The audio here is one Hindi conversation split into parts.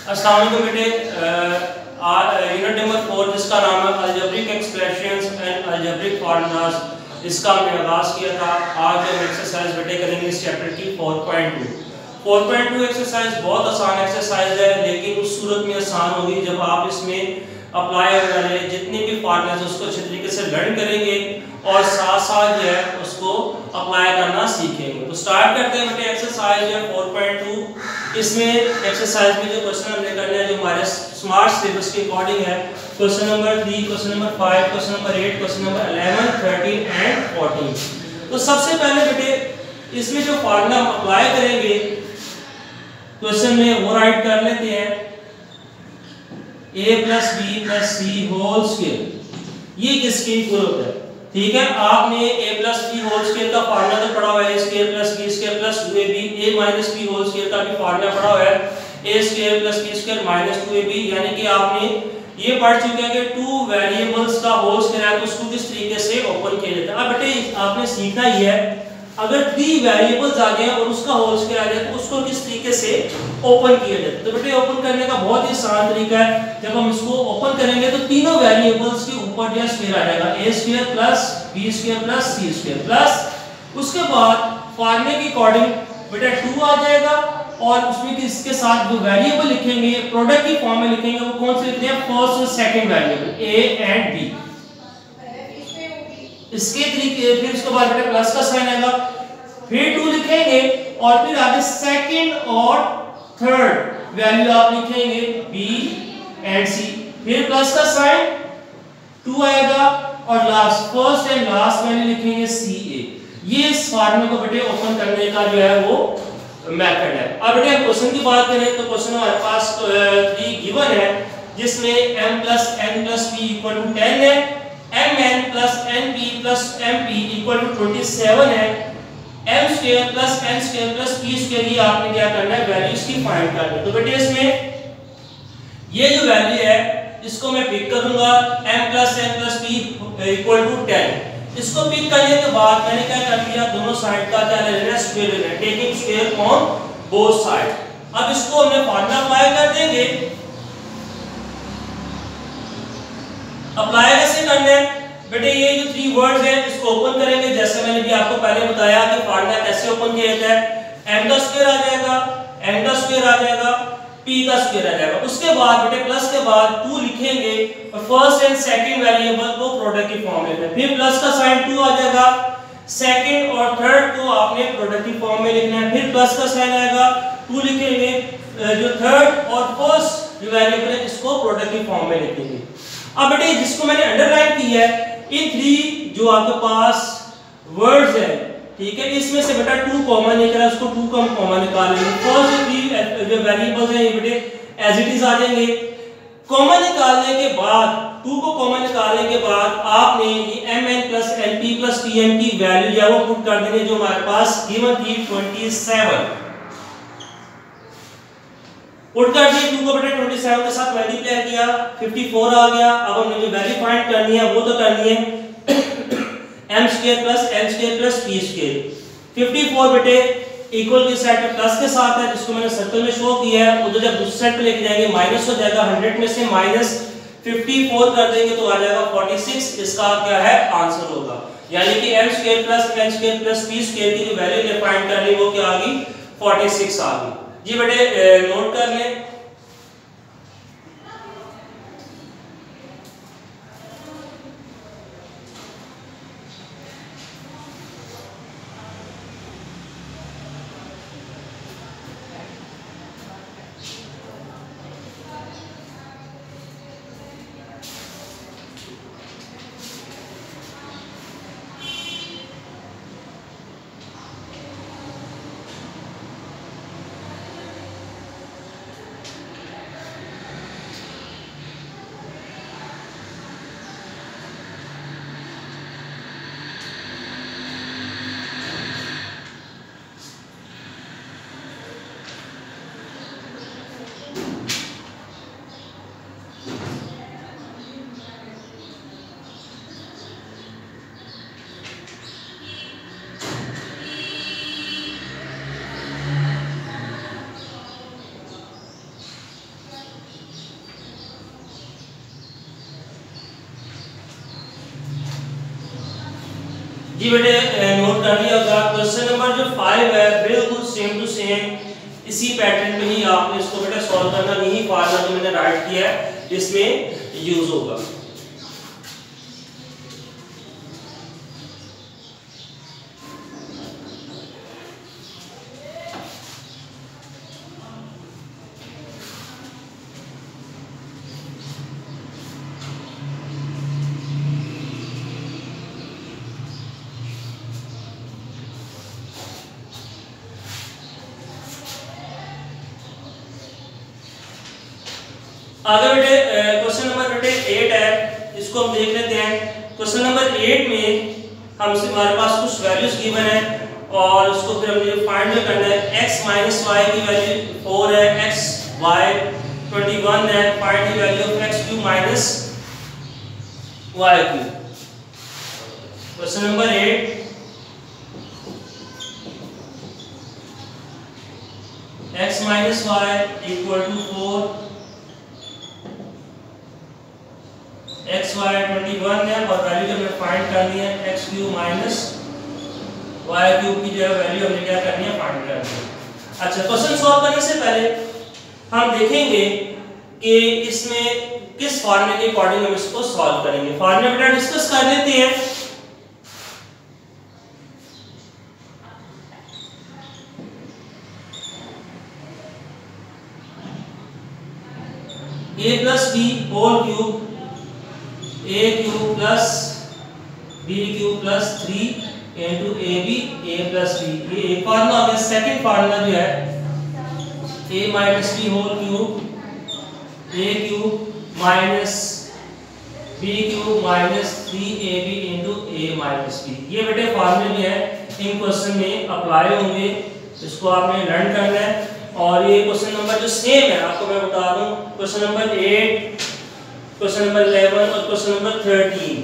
अस्सलाम वालेकुम बेटे, यूनिट नंबर 4 जिसका नाम है algebraic expressions and algebraic formulas, इसका हमने आगाज किया था। आज हम एक्सरसाइज बेटे करेंगे इस चैप्टर की 4.2। 4.2 एक्सरसाइज बहुत आसान एक्सरसाइज है, लेकिन उस सूरत में आसान होगी जब आप इसमें अप्लाई होने वाले जितने भी फार्मूलाज उसको अच्छे तरीके से लर्न करेंगे और साथ साथ जो है उसको अप्लाई करना सीखेंगे। तो स्टार्ट करते हैं बेटे एक्सरसाइज है 4.2। इसमें एक्सरसाइज में जो क्वेश्चन हमने करने हैं जो हमारे स्मार्ट सिलेबस के अकॉर्डिंग है, question number 3, question number 5, question number 8, question number 11, 13 and 14। तो सबसे पहले बेटे इसमें जो फार्मूला हम अप्लाई करेंगे क्वेश्चन में वो राइट कर लेते हैं, a + b + c whole square. ये किसके इक्वल होता है? ठीक है, आपने a + b होल स्क्वायर का फार्मूला तो पढ़ा हुआ है, a² + b² + 2ab। a - b whole square का भी फार्मूला पढ़ा हुआ है, a² + b² - 2ab। यानी कि आपने ये पढ़ चुके हैं कि 2 वेरिएबल्स का होल स्क्वायर है तो उसको किस तरीके से ओपन किया जाता है। अब बेटे आपने सीखना ही है, अगर 3 वेरिएबल्स आ गए और उसका होल स्क्वायर आ जाए तो उसको किस तरीके से ओपन किया जाता है। तो बेटे ओपन करने का बहुत ही आसान तरीका है, जब हम इसको ओपन करेंगे तो तीनों वेरिएबल्स के ऊपर जो स्क्वायर आ जाएगा, a² + b² + c² प्लस उसके बाद फार्मूले के अकॉर्डिंग बेटा 2 आ जाएगा और उसमें इसके साथ जो वेरिएबल लिखेंगे प्रोडक्ट की फॉर्म में लिखेंगे वो कौन से लिखते हैं, फर्स्ट और second variable a and b। इसके तरीके फिर उसके बाद बेटा प्लस का साइन आएगा, फिर 2 लिखेंगे और फिर आगे सेकंड और थर्ड वैल्यू आप लिखेंगे b एंड c, फिर प्लस का साइन 2 आएगा और last first and last value लिखेंगे ca। ये इस फार्मूले को बेटे ओपन करने का जो है वो मेथड है। अब बेटे क्वेश्चन की बात करें तो क्वेश्चन हमारे पास 3 गिवन है जिसमें m + n + p = 10 है, mn + np + mp = 27 है, m² + n² + p²। ये आपने क्या करना है, वैल्यूज की फाइंड करनी है। तो बेटे इसमें ये जो वैल्यू है इसको मैं पिक करूंगा, m + n + p = 10। इसको पिक करने के बाद मैंने क्या कर लिया, दोनों साइड का क्या ले लेना, स्क्वायर ले लेना, taking square on both side. अब इसको हमने फार्मूला अप्लाई कर देंगे। अप्लाई कैसे करना है बेटे, ये जो 3 वर्ड्स हैं इसको ओपन करेंगे, जैसे मैंने भी आपको पहले बताया कि फार्मूला कैसे ओपन किया जाता है। m का स्क्वायर आ जाएगा, n का स्क्वायर आ जाएगा, p का स्क्वायर आ जाएगा। उसके बाद बेटे प्लस के बाद 2 लिखेंगे और फर्स्ट एंड सेकंड वेरिएबल को प्रोडक्ट की फॉर्म में, फिर प्लस का साइन 2 आ जाएगा, सेकंड और थर्ड को आपने प्रोडक्ट की फॉर्म में लिखना है, फिर प्लस का साइन आएगा, 2 लिखेंगे, जो थर्ड और फर्स्ट जो वेरिएबल है इसको प्रोडक्ट की फॉर्म में लिखेंगे। अब बेटे जिसको मैंने अंडरलाइन की है, इन 3 जो आपके पास वर्ड्स है, ठीक है, इसमें से बेटा 2 कॉमन निकल रहा है, उसको 2 का हम कॉमन निकाल लेंगे। फर्स्ट 3 जो वेरिएबल्स हैं ये बेटे एज इट इज आ जाएंगे। कॉमन निकालने के बाद 2 को कॉमन निकालने के बाद आपने ये mn + np + pn की वैल्यू जो है वो पुट कर देंगे, जो हमारे पास गिवन थी 27 पुट कर दिए। 2 को बेटा 27 के साथ मल्टीप्लाई किया, 54 आ गया। अब हमने जो वैल्यू फाइंड करनी है वो तो करनी है m² + n² + p²। 54 बेटे इक्वल के साइड पे प्लस के साथ है, जिसको मैंने सर्कल में शो किया है, उधर जब दूसरे साइड पे लेके जाएंगे माइनस हो जाएगा, 100 में से -54 कर देंगे तो आ जाएगा 46। इसका क्या है आंसर होगा, यानी कि m² + n² + p² की जो वैल्यू फाइंड करनी वो क्या आ गई, 46 आ गई। जी बेटे नोट कर लें। जी बेटे नोट कर लिया होगा। क्वेश्चन नंबर जो 5 है बिल्कुल सेम टू सेम इसी पैटर्न में ही आपने इसको बेटा सॉल्व करना, यही फार्मूला जो मैंने राइट किया है इसमें यूज होगा। आगे बेटे क्वेश्चन नंबर बेटे 8 है, इसको हम देख लेते हैं। क्वेश्चन नंबर 8 में हमसे हमारे पास कुछ वैल्यूज गिवन है और उसको फिर हमने फाइंड करना है। x माइनस वाई की वैल्यू 4 है, x y 21 है, find the value of x cube minus y cube. Question number 8 x minus y equal to 4, x y 21 है और वैल्यू हमने फाइंड करनी है x cube minus y cube की जो है वैल्यू हमने क्या करनी है फाइंड करनी है। अच्छा, क्वेश्चन सॉल्व करने से पहले हम देखेंगे कि इसमें किस फार्मूले के अकॉर्डिंग हम इसको सॉल्व करेंगे। फार्मूला बेटा डिस्कस कर लेते हैं। a plus b whole cube a cube plus b cube plus 3 into ab a plus b, ये एक फार्मूला हो गया। सेकंड फार्मूला जो है a minus b whole cube a cube minus b cube minus 3ab into a minus b। ये बेटे फार्मूले जो है इन क्वेश्चन में अप्लाई होंगे, इसको आपने लर्न करना है। और ये क्वेश्चन नंबर जो सेम है आपको मैं बता दूं, क्वेश्चन नंबर 8, क्वेश्चन नंबर 11 और क्वेश्चन नंबर 13,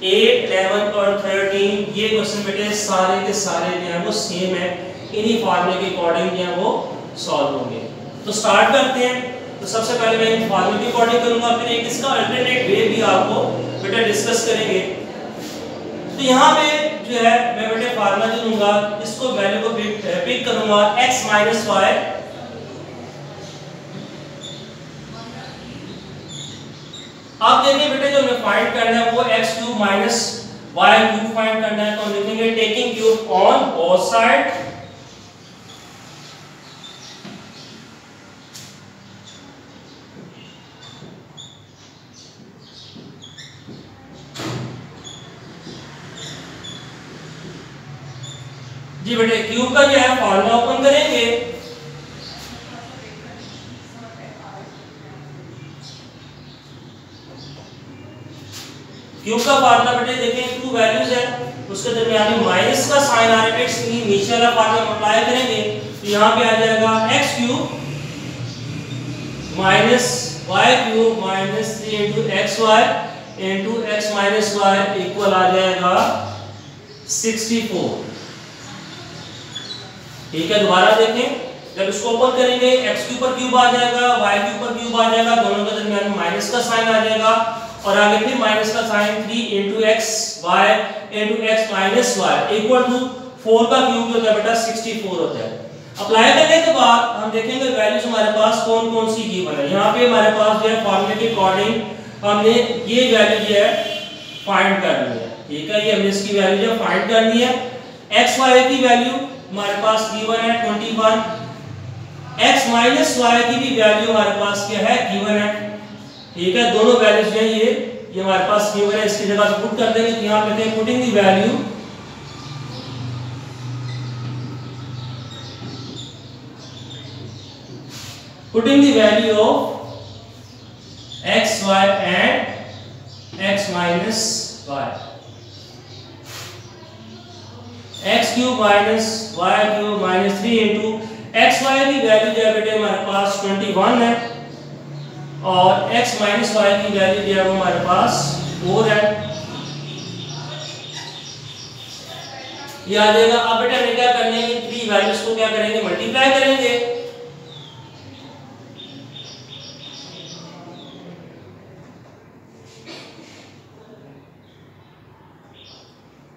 8, 11 और 13 ये क्वेश्चन बेटे सारे के सारे जो है वो सेम है, इन्हीं फार्मूले के अकॉर्डिंग जो है वो सॉल्व होंगे। तो स्टार्ट करते हैं। तो सबसे पहले मैं इन फार्मूले के अकॉर्डिंग करूंगा, फिर एक इसका अल्टरनेट वे भी आपको बेटा डिस्कस करेंगे। तो यहाँ पे जो है मैं बेटे फार्मूला जो लूंगा इसको वैल्यू को पिक करूंगा x माइनस वाई, आप देखिए बेटे जो हमें फाइंड करना है वो x cube minus y cube find करना है। तो हम लिखेंगे taking cube on both side, जी बेटे क्यूब का जो है फॉर्मूला ओपन करेंगे। क्यूब का फार्मूला बेटे देखें टू वैल्यूज है, उसके दरमियान में माइनस का साइन आ रहा है, इसलिए नीचे वाला फार्मूला मल्टीप्लाई करेंगे तो यहाँ पे आ जाएगा x cube minus y cube minus 3 into x y into x minus y equal आ जाएगा 64। ठीक है, दोबारा देखें, जब इसको ओपन करेंगे x के ऊपर क्यूब आ जाएगा, y के ऊपर क्यूब आ जाएगा, दोनों के दरमियान में माइनस का साइन आ जाएगा और आगे फिर माइनस का sign 3 into x y into x minus y equal to 4 का क्यूब जो होता है बेटा 64 होता है। अप्लाई करने के बाद हम देखेंगे वैल्यूज हमारे पास कौन कौन सी गिवन है। यहाँ पे हमारे पास जो है फॉर्मूले के अकॉर्डिंग हमने ये वैल्यू जो है फाइंड करनी है। ठीक है, ये हमने इसकी वैल्यू जो फाइंड करनी है। एक्स वाई की वैल्यू हमारे पास गिवन है 21, x माइनस वाई की भी वैल्यू हमारे पास क्या है गिवन है। ठीक है, दोनों वैल्यूज जो है ये हमारे पास गिवन है, इसकी जगह पे पुट कर देंगे। तो यहाँ पे putting the value of x y and x minus y, x cube minus y cube minus 3 into x y की वैल्यू जो है बेटे हमारे पास 21 है और x माइनस वाई की वैल्यू जो है वो हमारे पास 4 है। ये आ जाएगा। अब बेटा हमें क्या करने हैं, थ्री वैल्यूज को क्या करेंगे मल्टीप्लाई करेंगे।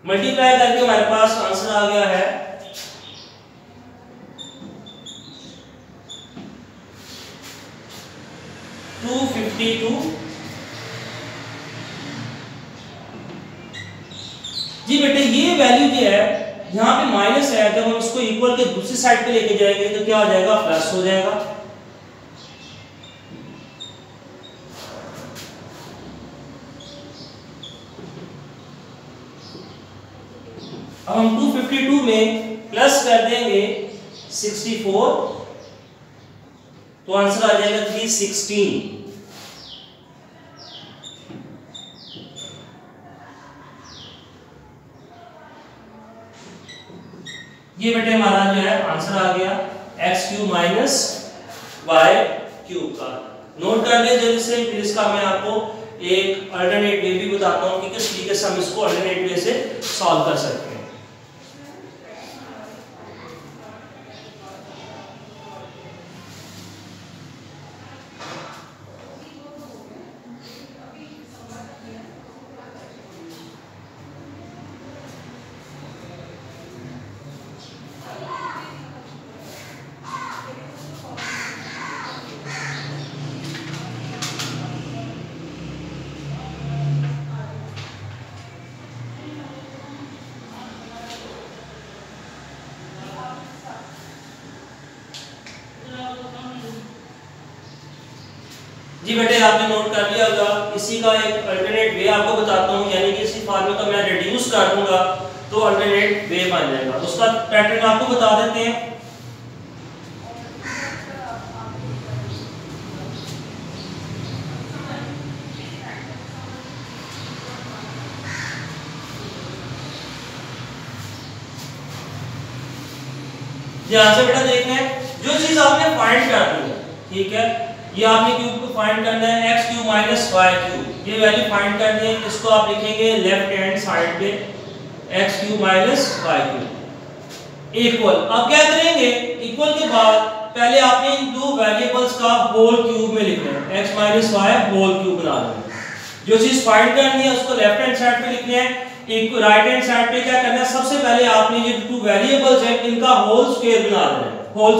मल्टीप्लाई करके हमारे पास आंसर आ गया है 252। जी बेटे ये वैल्यू जो है यहाँ पे माइनस है, जब हम इसको इक्वल के दूसरी साइड पे लेके जाएंगे तो क्या हो जाएगा, प्लस हो जाएगा। अब हम 252 में प्लस कर देंगे 64 तो आंसर आ जाएगा 316। ये बेटे हमारा जो है आंसर आ गया x cube minus y cube का। नोट कर ले जल्दी से, फिर इसका मैं आपको एक अल्टरनेट वे भी बताता हूँ कि किस तरीके से हम इसको अल्टरनेट वे से सॉल्व कर सकते हैं। जी बेटे आपने नोट कर लिया होगा। इसी का एक अल्टरनेट वे आपको बताता हूँ, यानी कि इसी फॉर्मूले को मैं रिड्यूस कर दूंगा तो अल्टरनेट वे बन जाएगा। उसका पैटर्न आपको बता देते हैं। ध्यान से बेटा देखना है, जो चीज आपने फाइंड करनी है, ठीक है, ये आपने क्यूब को फाइंड करना है x cube minus y cube, ये वैल्यू फाइंड करनी है। इसको आप लिखेंगे लेफ्ट हैंड साइड पे x cube minus y cube equal. अब क्या करेंगे, इक्वल के बाद पहले आपने इन दो वेरिएबल्स का होल क्यूब में लिखना है, x minus y whole cube बना लेना है। जो चीज फाइंड करनी है उसको लेफ्ट हैंड साइड पे लिखना है, एक राइट हैंड साइड पे क्या करना है, सबसे पहले आपने ये टू वेरिएबल्स हैं इनका होल स्क्वायर बना लेना है, होल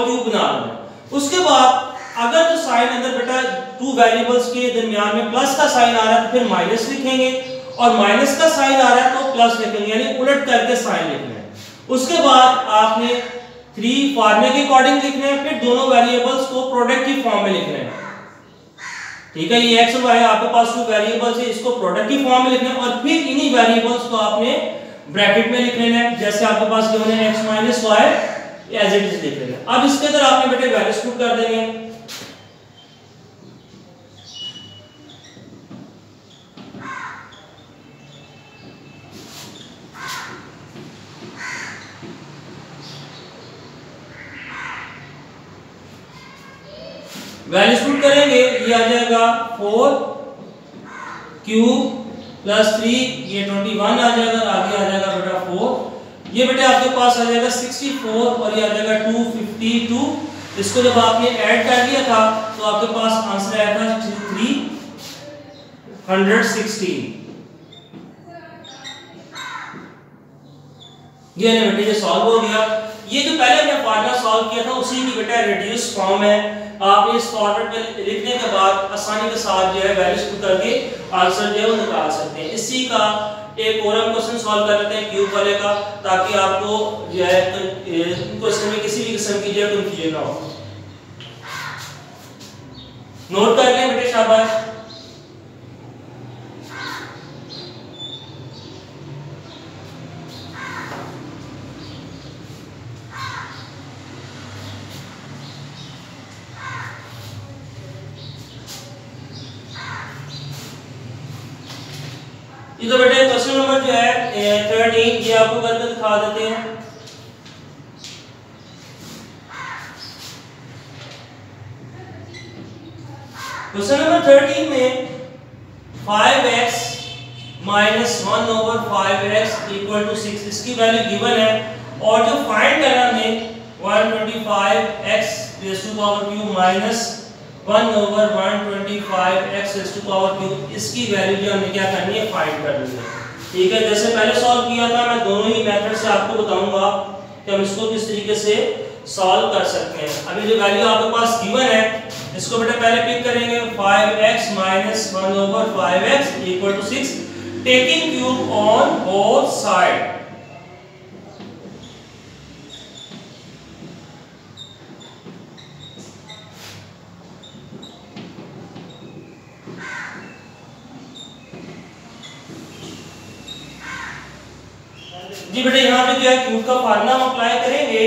क्यूब बना लेना है। उसके बाद अगर तो साइन अंदर बेटा टू वेरिएबल्स के दरमियान में प्लस का साइन आ रहा है तो फिर माइनस लिखेंगे, और माइनस का साइन आ रहा है तो प्लस लिखेंगे, यानी उलट करके साइन लिखना है। उसके बाद आपने 3 फार्मूले के अकॉर्डिंग लिखना है, फिर दोनों वेरिएबल्स को प्रोडक्ट की फॉर्म में लिखना है, ठीक है। ये x और y आपके पास टू वेरिएबल्स है, इसको प्रोडक्ट की फॉर्म में लिखना है, और फिर इन्हीं वेरिएबल्स को आपने ब्रैकेट में लिख लेना है, जैसे आपके पास गिवन है x minus y as it is लिख लेना है। अब इसके अंदर आपने बेटे वैल्यूज पुट कर देंगे। वैल्यूज पुट करेंगे, ये आ जाएगा 4 क्यूब प्लस 3 ये 21 आ जाएगा, आगे आ जाएगा बेटा 4, ये बेटे आपके पास आ जाएगा 64 और ये आ जाएगा 252। इसको जब आपने ऐड कर दिया था तो आपके पास आंसर आया था 316। ये बेटे ये सॉल्व हो गया। ये जो पहले हमने फार्मूला सॉल्व किया था उसी की बेटा रिड्यूस फॉर्म है। आप इस फॉर्मेट में लिखने के बाद आसानी के साथ जो है वैल्यूज पुट करके आंसर जो है वो निकाल सकते हैं। इसी का एक और हम क्वेश्चन सॉल्व कर लेते हैं क्यूब वाले का, ताकि आपको जो है क्वेश्चन में किसी भी किस्म की जो है कंफ्यूजन ना हो। नोट कर लें बेटे, शाबाश। ये तो बेटे क्वेश्चन नंबर जो है 13 ये आपको करके दिखा देते हैं। क्वेश्चन नंबर 13 में 5x minus 1 over 5x equal to 6 इसकी वैल्यू गिवन है, और जो फाइंड करना है 125x raise to power cube minus 1 over 125x raise to power cube, इसकी वैल्यू जो हमने क्या करनी है, फाइंड करनी है। ठीक है, जैसे पहले सॉल्व किया था, मैं दोनों ही मेथड से आपको बताऊंगा कि हम इसको किस तरीके से सॉल्व कर सकते हैं। अभी जो वैल्यू आपके पास गिवन है इसको बेटा पहले पिक करेंगे 5x - 1/5x = 6 taking cube on both side. जी बेटा यहाँ पे जो है क्यूब का फार्मूला हम अप्लाई करेंगे।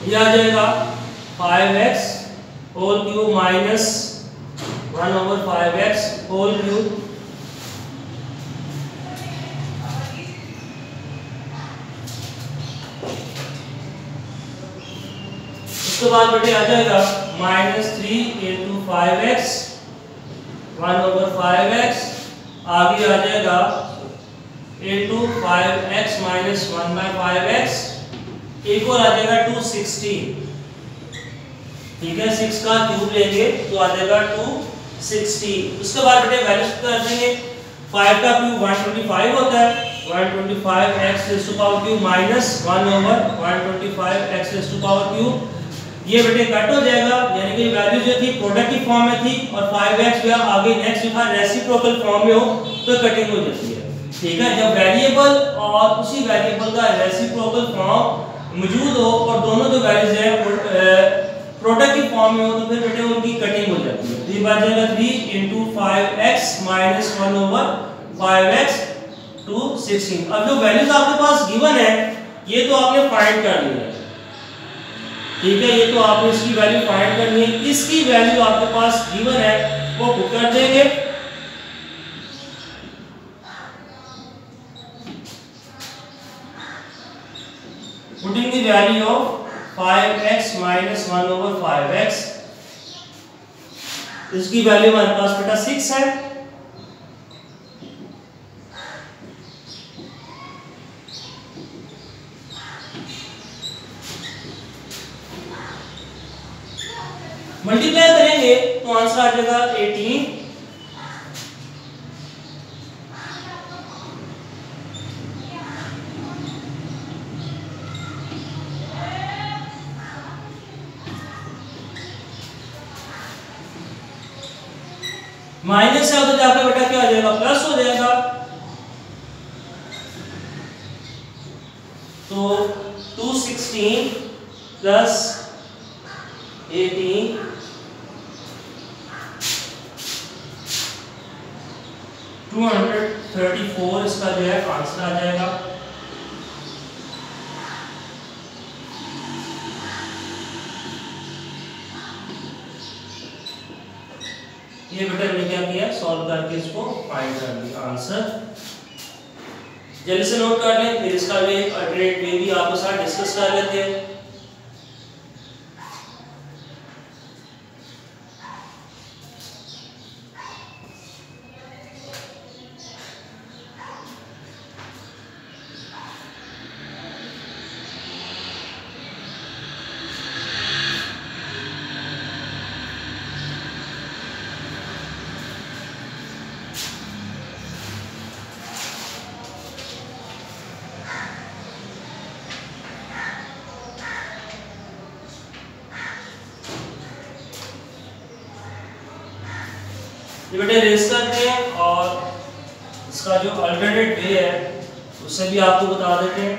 ये आ जाएगा 5x whole cube minus 1/5x whole cube उसके बाद बेटे आ जाएगा -3 × 5x 1/5x आगे आ जाएगा into 5x - 1/5x इक्वल आ जाएगा 260। ठीक है, 6 का क्यूब लेंगे तो आ जाएगा 260। उसके बाद बेटे वैल्यूज कर देंगे। 5 का क्यूब 125 होता है, 125x³ माइनस 1/125x³ ये बेटे कट हो जाएगा, यानी कि वैल्यू जो थी प्रोडक्ट की फॉर्म में थी और 5x जो आगे नेक्स्ट जो था रेसिप्रोकल फॉर्म में हो तो कटिंग हो जाती है। ठीक है, जब वेरिएबल और उसी वेरिएबल का रेसिप्रोकल फॉर्म मौजूद हो और दोनों जो वैल्यूज है प्रोडक्ट की फॉर्म में हो तो फिर बेटे उनकी कटिंग हो जाती है। तो ये बात जाएगा 3 × 5x - 1/5x 216। अब जो वैल्यूज आपके पास गिवन है ये तो आपने फाइंड कर लिया है। ठीक है, ये तो आपने इसकी वैल्यू फाइंड करनी है। इसकी वैल्यू आपके पास गिवन है वो पुट कर देंगे। Putting the value of 5x - 1/5x इसकी वैल्यू हमारे पास बेटा 6 है। मल्टीप्लाई करेंगे तो आंसर आ जाएगा 18। माइनस से उधर जाकर बेटा क्या आ जाएगा, प्लस हो जाएगा। तो 216 प्लस 18 234 इसका जो है आंसर आ जाएगा। ये बेटा मैंने क्या किया, सॉल्व करके इसको फाइंड कर लिया आंसर। जल्दी से नोट कर लें, फिर इसका भी एक अल्टरनेट वे भी आपके साथ डिस्कस कर लेते हैं। ये बेटे रेस करते हैं और इसका जो अल्टरनेट वे है उससे भी आपको बता देते हैं।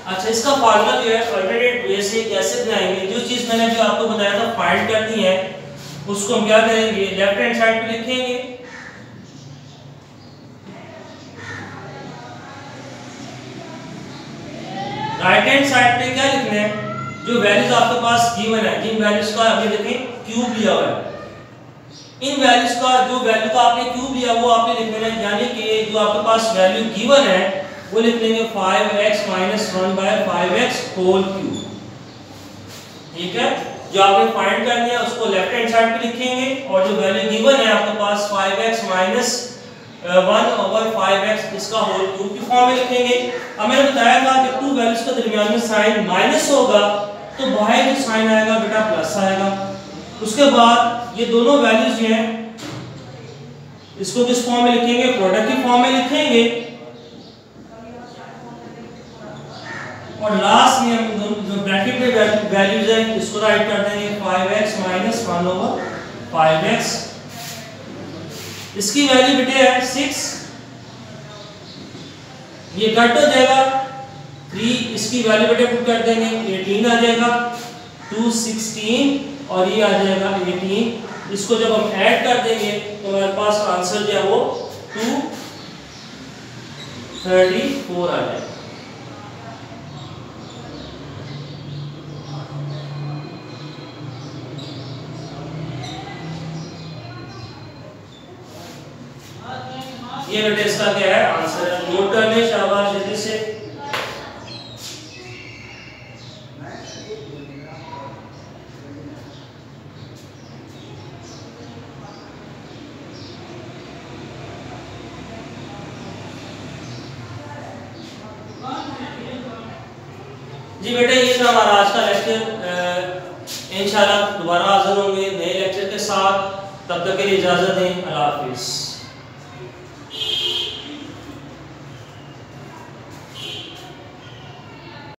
अच्छा, इसका फार्मूला जो है अल्टरनेट वे से कैसे बनाएंगे, जो चीज मैंने जो आपको बताया था फाइंड करनी है उसको हम क्या करेंगे, लेफ्ट हैंड साइड पे लिखेंगे राइट हैंड साइड पे क्या लिखना है, जो वैल्यूज आपके पास गिवन है जिन वैल्यूज का आपने लिखें क्यूब लिया हुआ है, इन वैल्यूज का जो वैल्यू का आपने क्यूब लिया वो आपने लिखना है, यानी कि जो आपके पास वैल्यू गिवन है वो लिख लेंगे 5x - 1/5x होल क्यूब। ठीक है, जो आपने फाइंड करनी है उसको लेफ्ट हैंड साइड पे लिखेंगे और जो वैल्यू गिवन है आपके पास 5x - 1/5x इसका होल क्यूब की फॉर्म में लिखेंगे। अब मैंने बताया था कि टू वैल्यूज के दरमियान में साइन माइनस होगा तो बाहर जो साइन आएगा बेटा प्लस आएगा। उसके बाद ये दोनों वैल्यूज जो हैं इसको किस फॉर्म में लिखेंगे, प्रोडक्ट की फॉर्म में लिखेंगे। और लास्ट में हम जो ब्रैकेट में वैल्यूज है इसको राइट कर देंगे 5x - 1/5x। इसकी वैल्यू बेटे है 6, ये कट हो जाएगा 3, इसकी वैल्यू बेटे पुट कर देंगे 18 आ जाएगा, 2 16 और ये आ जाएगा 18। इसको जब हम ऐड कर देंगे तो हमारे पास आंसर जो है वो 234 आ जाएगा। ये बेटे इसका क्या है आंसर है। नोट कर ले शाबाश जल्दी से। जी बेटे ये था हमारा आज का लेक्चर। इंशाल्लाह दोबारा हाजिर होंगे नए लेक्चर के साथ। तब तक के लिए इजाजत दें। अल्लाह हाफिज।